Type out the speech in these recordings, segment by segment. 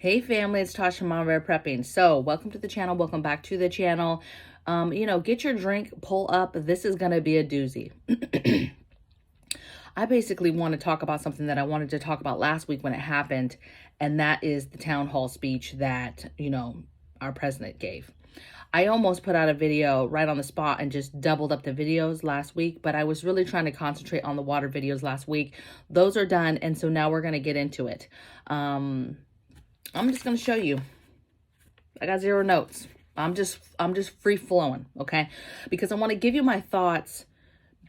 Hey family, it's Tasha MAMABEAR Prepping. So welcome to the channel. Welcome back to the channel. Get your drink, pull up. This is going to be a doozy. I basically want to talk about something that I wanted to talk about last week when it happened. And that is the town hall speech that, our president gave. I almost put out a video right on the spot and just doubled up the videos last week, but I was really trying to concentrate on the water videos last week. Those are done. And so now we're going to get into it. I'm just going to show you. I got zero notes. I'm just free flowing, okay? Because I want to give you my thoughts,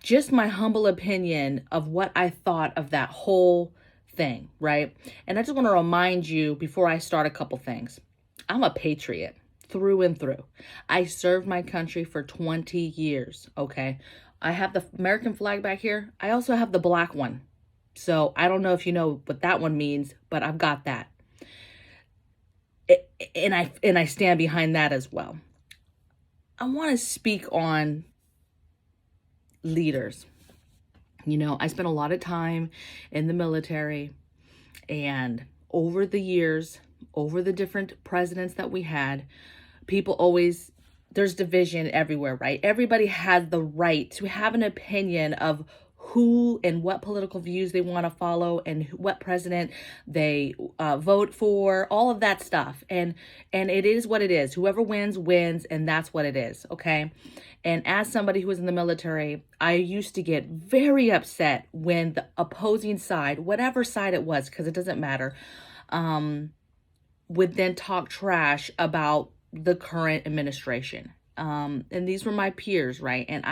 just my humble opinion of what I thought of that whole thing, right? And I just want to remind you before I start a couple things. I'm a patriot through and through. I served my country for 20 years, okay? I have the American flag back here. I also have the black one. So I don't know if you know what that one means, but I've got that. And I stand behind that as well. I want to speak on leaders. I spent a lot of time in the military, and over the years, over the different presidents that we had, people always, there's division everywhere, right? Everybody has the right to have an opinion of who and what political views they want to follow and what president they vote for, all of that stuff. And it is what it is. Whoever wins, wins, and that's what it is, okay? And as somebody who was in the military, I used to get very upset when the opposing side, whatever side it was, because it doesn't matter, would then talk trash about the current administration. And these were my peers, right? And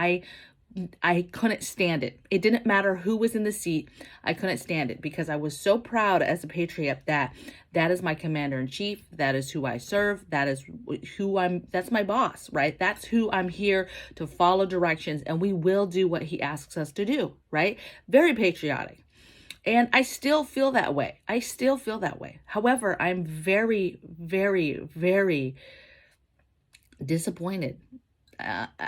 I couldn't stand it. It didn't matter who was in the seat. I couldn't stand it because I was so proud as a patriot that is my commander-in-chief. That is who I serve. That's my boss, right? That's who I'm here to follow directions, and we will do what he asks us to do, right? Very patriotic. And I still feel that way. However, I'm very, very, very disappointed.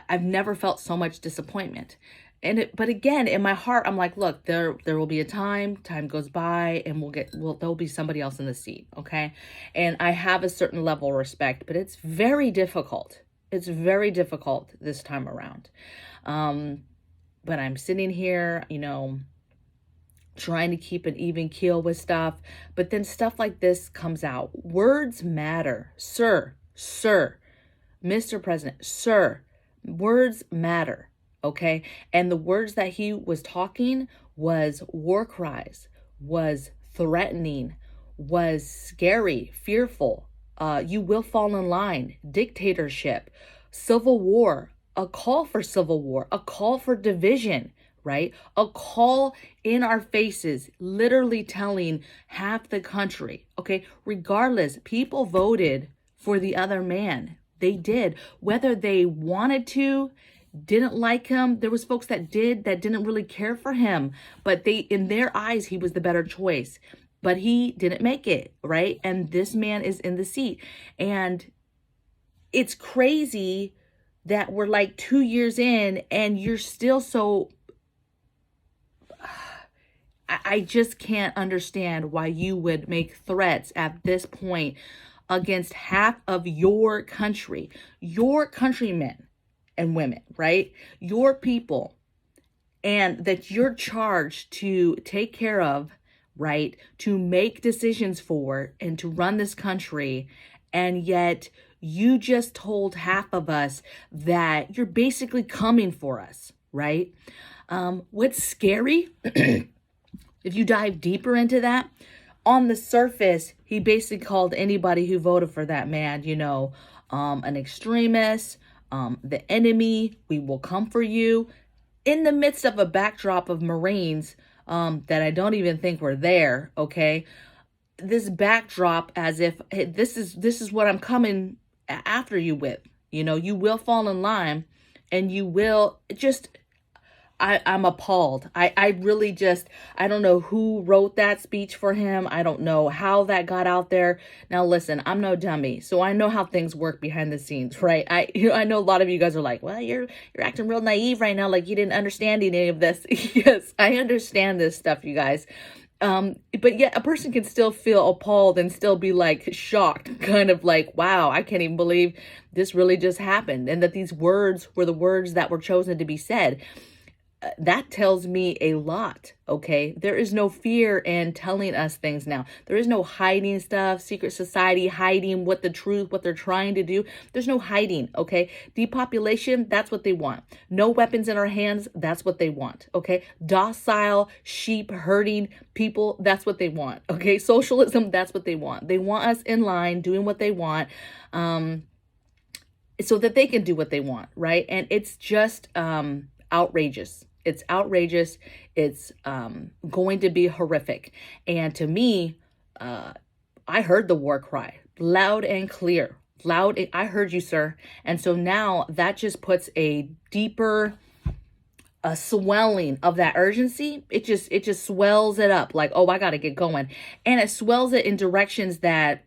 I've never felt so much disappointment. But again, in my heart, I'm like, look, there will be a time goes by, and there'll be somebody else in the seat. Okay. And I have a certain level of respect, but it's very difficult. It's very difficult this time around. But I'm sitting here, trying to keep an even keel with stuff, but then stuff like this comes out. Words matter, sir, Mr. President, sir, words matter, okay? And the words that he was talking was war cries, was threatening, was scary, fearful. You will fall in line, dictatorship, civil war, a call for civil war, a call for division, right? A call in our faces, literally telling half the country, okay? Regardless, people voted for the other man. They did, whether they wanted to, didn't like him. There was folks that didn't really care for him, but in their eyes, he was the better choice, but he didn't make it, right? And this man is in the seat. And it's crazy that we're like 2 years in and you're still so, I just can't understand why you would make threats at this point against half of your country, your countrymen and women, right? Your people, and that you're charged to take care of, right? To make decisions for and to run this country. And yet you just told half of us that you're basically coming for us, right? What's scary, if you dive deeper into that, on the surface, he basically called anybody who voted for that man, an extremist, the enemy. We will come for you, in the midst of a backdrop of Marines that I don't even think were there. Okay, this backdrop as if, hey, this is what I'm coming after you with. You will fall in line, and you will just. I'm appalled. I really I don't know who wrote that speech for him. I don't know how that got out there. Now, listen, I'm no dummy, so I know how things work behind the scenes, right? I know a lot of you guys are like, well, you're acting real naive right now, like you didn't understand any of this. Yes, I understand this stuff, you guys. But yet a person can still feel appalled and still be like shocked, kind of like, wow, I can't even believe this really just happened. And that these words were the words that were chosen to be said. That tells me a lot, okay? There is no fear in telling us things now. There is no hiding stuff, secret society hiding what they're trying to do. There's no hiding, okay? Depopulation, that's what they want. No weapons in our hands, that's what they want, okay? Docile, sheep herding people, that's what they want, okay? Socialism, that's what they want. They want us in line doing what they want, so that they can do what they want, right? And it's just outrageous. It's outrageous. It's going to be horrific. And to me, I heard the war cry loud and clear. I heard you, sir. And so now that just puts a deeper swelling of that urgency. It just swells it up like, oh, I got to get going. And it swells it in directions that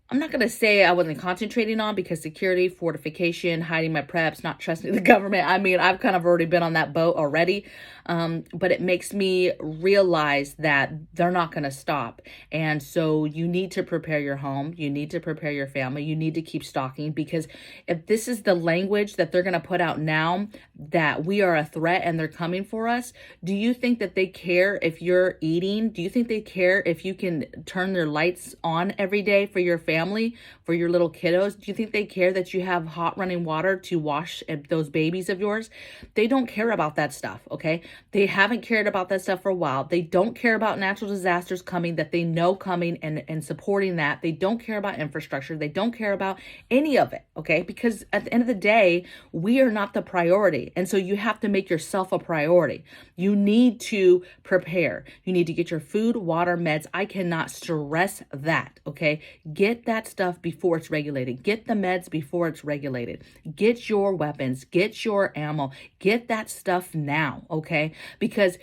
I'm not going to say I wasn't concentrating on, because security, fortification, hiding my preps, not trusting the government. I mean, I've kind of already been on that boat already. But it makes me realize that they're not going to stop. And so you need to prepare your home. You need to prepare your family. You need to keep stocking, because if this is the language that they're going to put out now, that we are a threat and they're coming for us, do you think that they care if you're eating? Do you think they care if you can turn their lights on every day for your family, for your little kiddos? Do you think they care that you have hot running water to wash those babies of yours? They don't care about that stuff, okay? They haven't cared about that stuff for a while. They don't care about natural disasters coming, that they know coming, and supporting that. They don't care about infrastructure. They don't care about any of it, okay? Because at the end of the day, we are not the priority. And so you have to make yourself a priority. You need to prepare. You need to get your food, water, meds. I cannot stress that, okay? Get that stuff before it's regulated. Get the meds before it's regulated. Get your weapons. Get your ammo. Get that stuff now, okay? Because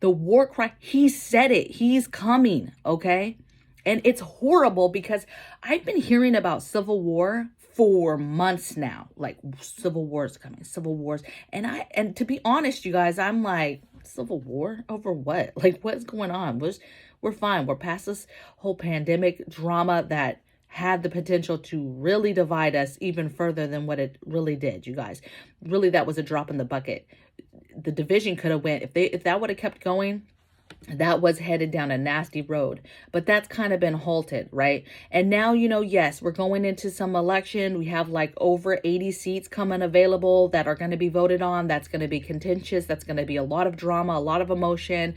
the war cry, he said it. He's coming, okay? And it's horrible, because I've been hearing about civil war for months now. Like, civil war is coming, civil wars. And to be honest, you guys, I'm like, civil war over what? Like, what's going on? We're fine. We're past this whole pandemic drama that had the potential to really divide us even further than what it really did, you guys. Really, that was a drop in the bucket. The division could have went, if that would have kept going, that was headed down a nasty road. But that's kind of been halted, right? And now, yes, we're going into some election. We have like over 80 seats coming available that are going to be voted on. That's going to be contentious. That's going to be a lot of drama, a lot of emotion.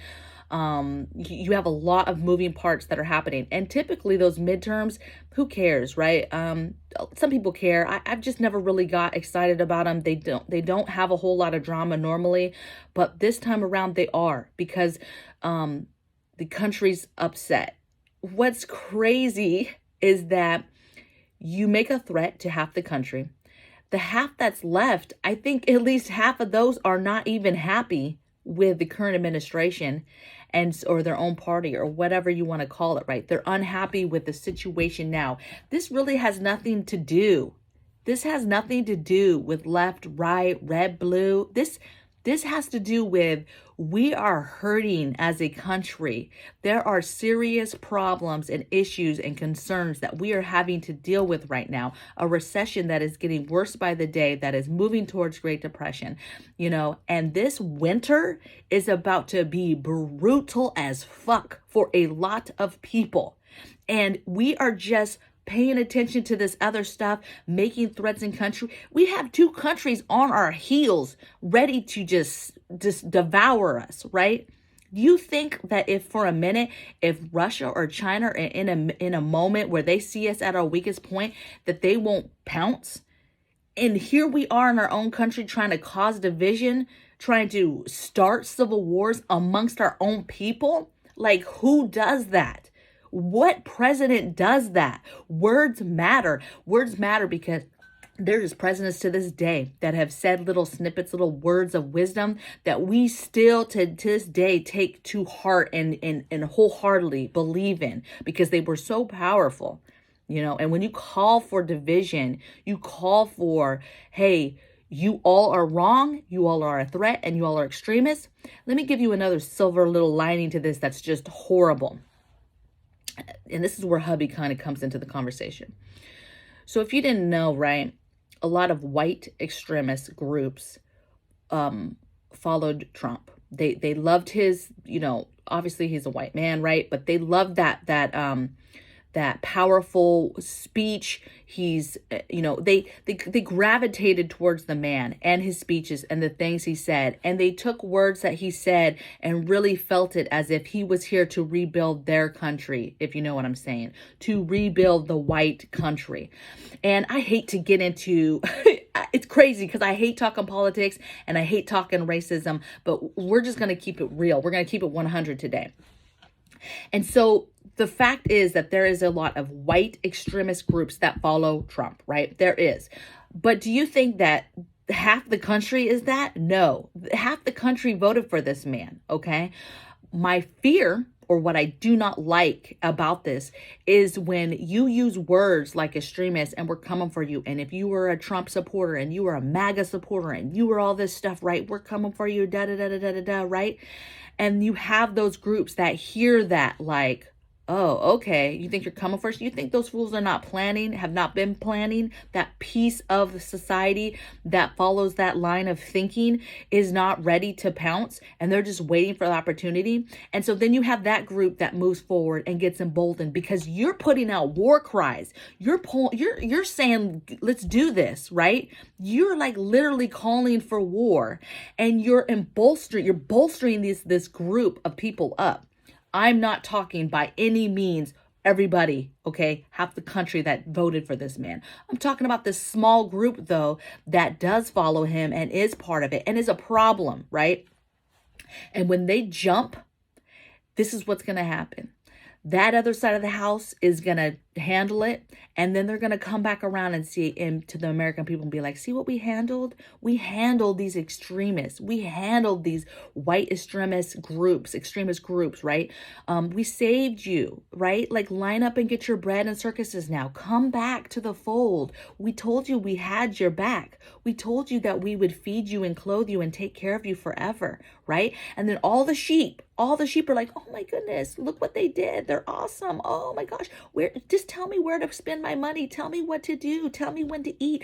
You have a lot of moving parts that are happening, and typically those midterms, who cares, right? Some people care. I've just never really got excited about them. They don't have a whole lot of drama normally, but this time around they are, because the country's upset. What's crazy is that you make a threat to half the country. The half that's left, I think at least half of those are not even happy with the current administration or their own party, or whatever you want to call it, right? They're unhappy with the situation now. This really has nothing to do. This has nothing to do with left, right, red, blue. This has to do with, we are hurting as a country. There are serious problems and issues and concerns that we are having to deal with right now. A recession that is getting worse by the day, that is moving towards Great Depression, and this winter is about to be brutal as fuck for a lot of people. And we are just paying attention to this other stuff, making threats in country. We have two countries on our heels ready to just devour us, right? You think that if for a minute, if Russia or China are in a moment where they see us at our weakest point, that they won't pounce? And here we are in our own country trying to cause division, trying to start civil wars amongst our own people. Like, who does that? What president does that? Words matter. Words matter, because there's presidents to this day that have said little snippets, little words of wisdom that we still to this day take to heart and wholeheartedly believe in, because they were so powerful, And when you call for division, you call for, hey, You all are wrong. You all are a threat and you all are extremists. Let me give you another silver little lining to this that's just horrible. And this is where hubby kind of comes into the conversation. So if you didn't know, right, a lot of white extremist groups followed Trump. They loved his, obviously he's a white man, right? But they loved that powerful speech. He's, they gravitated towards the man and his speeches and the things he said. And they took words that he said and really felt it as if he was here to rebuild their country, if you know what I'm saying, to rebuild the white country. And I hate to get into, it's crazy because I hate talking politics and I hate talking racism, but we're just going to keep it real. We're going to keep it 100 today. And so the fact is that there is a lot of white extremist groups that follow Trump, right? There is. But do you think that half the country is that? No. Half the country voted for this man, okay? My fear, or what I do not like about this, is when you use words like extremist and we're coming for you. And if you were a Trump supporter and you were a MAGA supporter and you were all this stuff, right? We're coming for you, da-da-da-da-da-da, right? And you have those groups that hear that like, oh, okay, you think you're coming first? You think those fools are not planning, have not been planning? That piece of the society that follows that line of thinking is not ready to pounce, and they're just waiting for the opportunity. And so then you have that group that moves forward and gets emboldened because you're putting out war cries. You're saying, let's do this, right? You're like literally calling for war, and you're bolstering this group of people up. I'm not talking by any means everybody, okay, half the country that voted for this man. I'm talking about this small group, though, that does follow him and is part of it and is a problem, right? And when they jump, this is what's going to happen. That other side of the house is going to handle it. And then they're going to come back around and see to the American people and be like, see what we handled? We handled these extremists. We handled these white extremist groups, right? We saved you, right? Like line up and get your bread and circuses now. Come back to the fold. We told you we had your back. We told you that we would feed you and clothe you and take care of you forever, right? And then all the sheep are like, oh my goodness, look what they did. They're awesome. Oh my gosh. Just tell me where to spend my money. Tell me what to do. Tell me when to eat.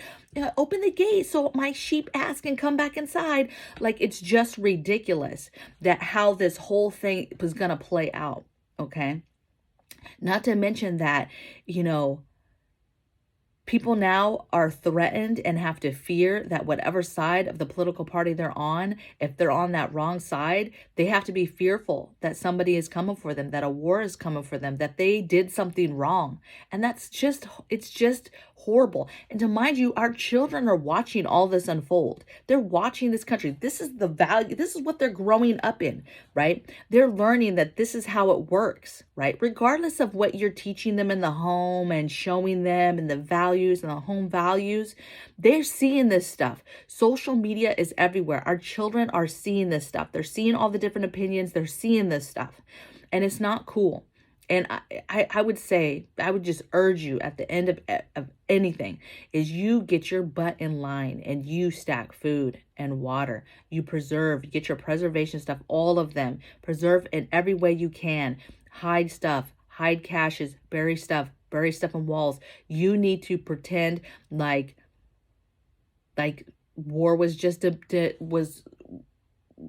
Open the gate so my sheep ass can come back inside. Like, it's just ridiculous that how this whole thing was going to play out. Okay. Not to mention that, people now are threatened and have to fear that whatever side of the political party they're on, if they're on that wrong side, they have to be fearful that somebody is coming for them, that a war is coming for them, that they did something wrong. And it's just horrible. And to mind you, our children are watching all this unfold. They're watching this country. This is the value. This is what they're growing up in, right? They're learning that this is how it works, right? Regardless of what you're teaching them in the home and showing them and the values and the home values, they're seeing this stuff. Social media is everywhere. Our children are seeing this stuff. They're seeing all the different opinions. They're seeing this stuff. And it's not cool. And I would just urge you at the end of anything is you get your butt in line and you stack food and water. You get your preservation stuff, all of them. Preserve in every way you can. Hide stuff, hide caches, bury stuff in walls. You need to pretend like war was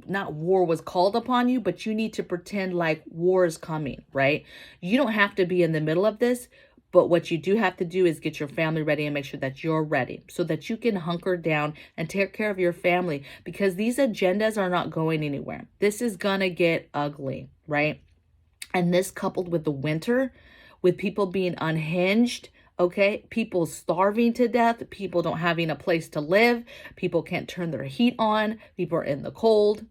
not war was called upon you, but you need to pretend like war is coming, right? You don't have to be in the middle of this, but what you do have to do is get your family ready and make sure that you're ready so that you can hunker down and take care of your family, because these agendas are not going anywhere. This is gonna get ugly, right? And this coupled with the winter, with people being unhinged, okay, people starving to death, people don't having a place to live, people can't turn their heat on, people are in the cold,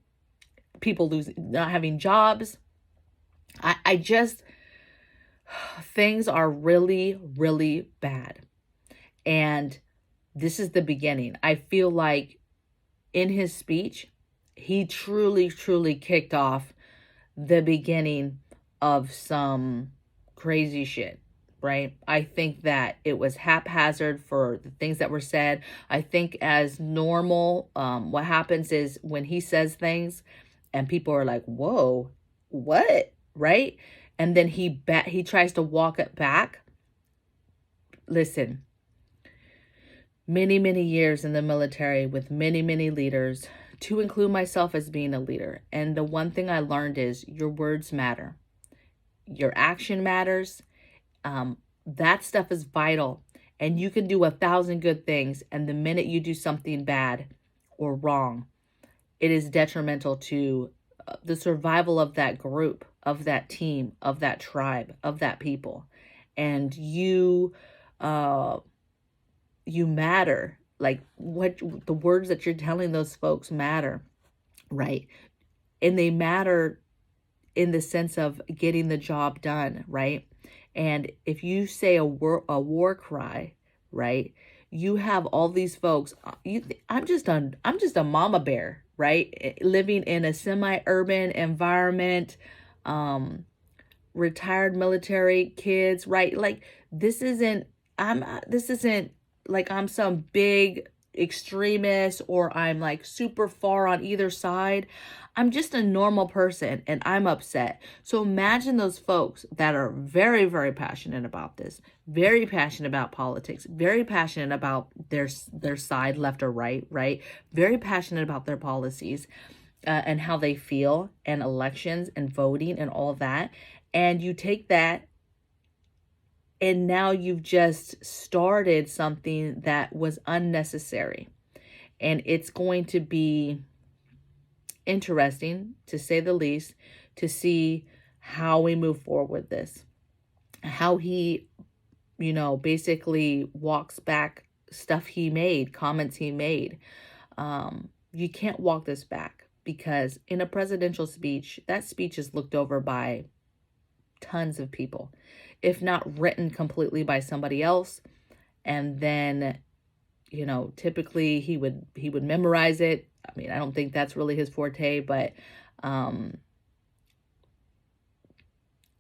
people not having jobs. Things are really, really bad. And this is the beginning. I feel like in his speech, he truly, truly kicked off the beginning of some crazy shit, right? I think that it was haphazard for the things that were said. I think as normal, what happens is when he says things and people are like, whoa, what? Right? And then he tries to walk it back. Listen, many, many years in the military with many, many leaders, to include myself as being a leader. And the one thing I learned is your words matter. Your action matters. That stuff is vital. And you can do 1,000 good things. And the minute you do something bad or wrong, it is detrimental to the survival of that group, of that team, of that tribe, of that people. And you matter. Like what the words that you're telling those folks matter, right? And they matter in the sense of getting the job done, right? And if you say a war cry, right? You have all these folks. I'm just a mama bear, right? Living in a semi-urban environment, retired military kids, right? Like this isn't like I'm some big extremist or I'm like super far on either side. I'm just a normal person and I'm upset. So imagine those folks that are very, very passionate about this, very passionate about politics, very passionate about their side, left or right, right? Very passionate about their policies and how they feel and elections and voting and all of that. And you take that and now you've just started something that was unnecessary. And it's going to be interesting, to say the least, to see how we move forward with this. How he, basically walks back stuff he made, comments he made. You can't walk this back because in a presidential speech, that speech is looked over by tons of people, if not written completely by somebody else. And then, typically he would memorize it. I mean, I don't think that's really his forte, but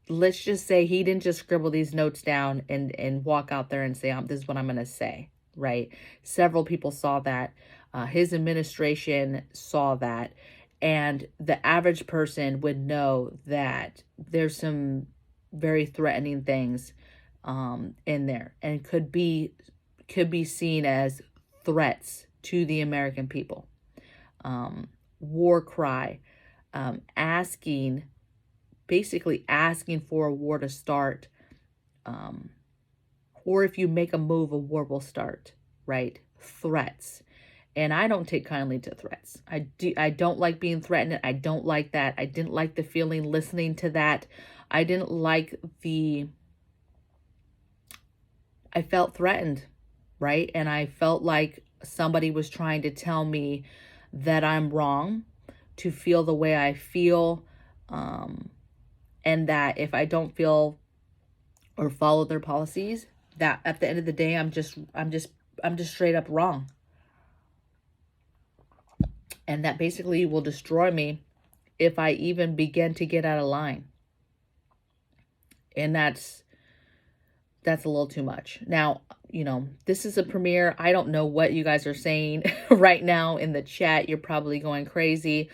let's just say he didn't just scribble these notes down and walk out there and say, this is what I'm going to say, right? Several people saw that. His administration saw that. And the average person would know that there's some very threatening things in there and could be seen as threats to the American people. War cry, basically asking for a war to start, or if you make a move, a war will start, right? Threats. And I don't take kindly to threats. I don't like being threatened. I don't like that. I didn't like the feeling listening to that. I didn't like I felt threatened, right? And I felt like somebody was trying to tell me that I'm wrong, to feel the way I feel, and that if I don't feel or follow their policies, that at the end of the day, I'm just straight up wrong. And that basically will destroy me if I even begin to get out of line. And that's a little too much. Now, this is a premiere. I don't know what you guys are saying right now in the chat. You're probably going crazy.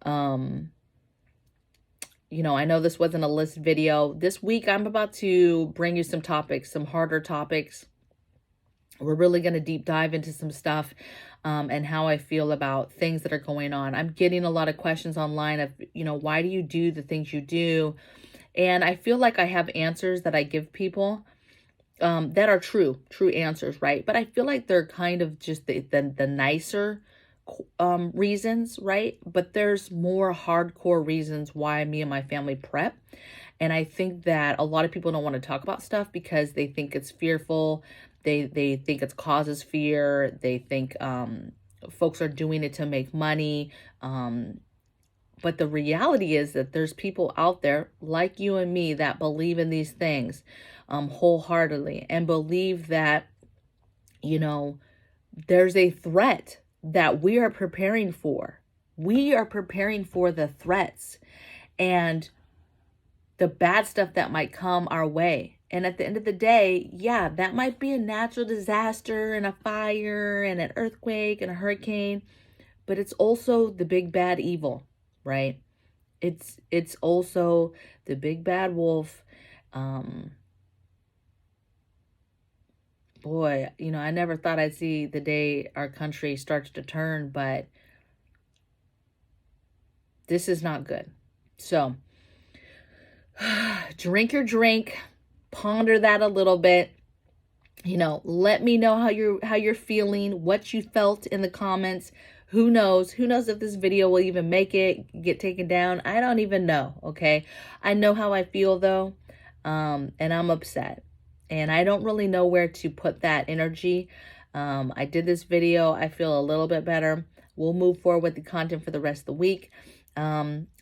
I know this wasn't a list video. This week, I'm about to bring you some topics, some harder topics. We're really going to deep dive into some stuff and how I feel about things that are going on. I'm getting a lot of questions online of, why do you do the things you do? And I feel like I have answers that I give people that are true answers, right? But I feel like they're kind of just the nicer reasons, right? But there's more hardcore reasons why me and my family prep. And I think that a lot of people don't want to talk about stuff because they think it's fearful. They think it causes fear. They think folks are doing it to make money. But the reality is that there's people out there like you and me that believe in these things wholeheartedly and believe that, there's a threat that we are preparing for. We are preparing for the threats and the bad stuff that might come our way. And at the end of the day, yeah, that might be a natural disaster and a fire and an earthquake and a hurricane, but it's also the big bad evil, right? It's also the big bad wolf. Um, Boy, you know, I never thought I'd see the day our country starts to turn, but this is not good. So, drink your drink, ponder that a little bit. You know, let me know how you're feeling, what you felt in the comments. Who knows? Who knows if this video will even make it, get taken down? I don't even know, okay? I know how I feel though, and I'm upset. And I don't really know where to put that energy. I did this video. I feel a little bit better. We'll move forward with the content for the rest of the week.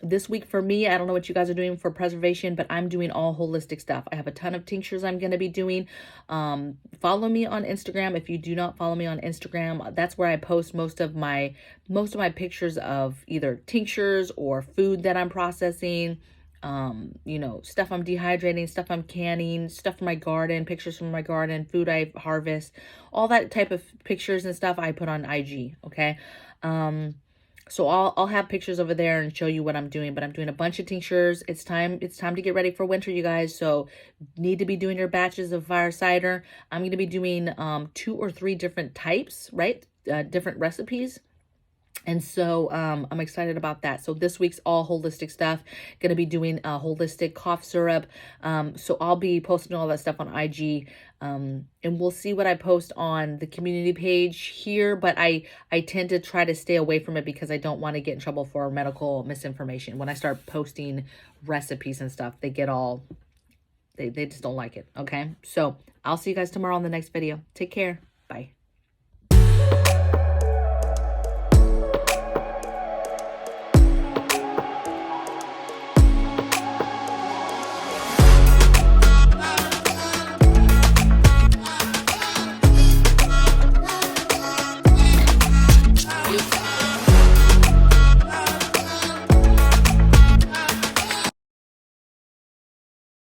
This week for me, I don't know what you guys are doing for preservation, but I'm doing all holistic stuff. I have a ton of tinctures I'm going to be doing. Follow me on Instagram. If you do not follow me on Instagram, that's where I post most of my pictures of either tinctures or food that I'm processing. You know, stuff I'm dehydrating, stuff I'm canning, stuff from my garden, pictures from my garden, food I harvest, all that type of pictures and stuff I put on IG. Okay. So I'll have pictures over there and show you what I'm doing, but I'm doing a bunch of tinctures. It's time to get ready for winter, you guys. So need to be doing your batches of fire cider. I'm going to be doing 2 or 3 different types, right? Different recipes. And so I'm excited about that. So this week's all holistic stuff. Going to be doing a holistic cough syrup. So I'll be posting all that stuff on IG. And we'll see what I post on the community page here. But I tend to try to stay away from it because I don't want to get in trouble for medical misinformation. When I start posting recipes and stuff, they get all, they just don't like it. Okay. So I'll see you guys tomorrow on the next video. Take care. Bye.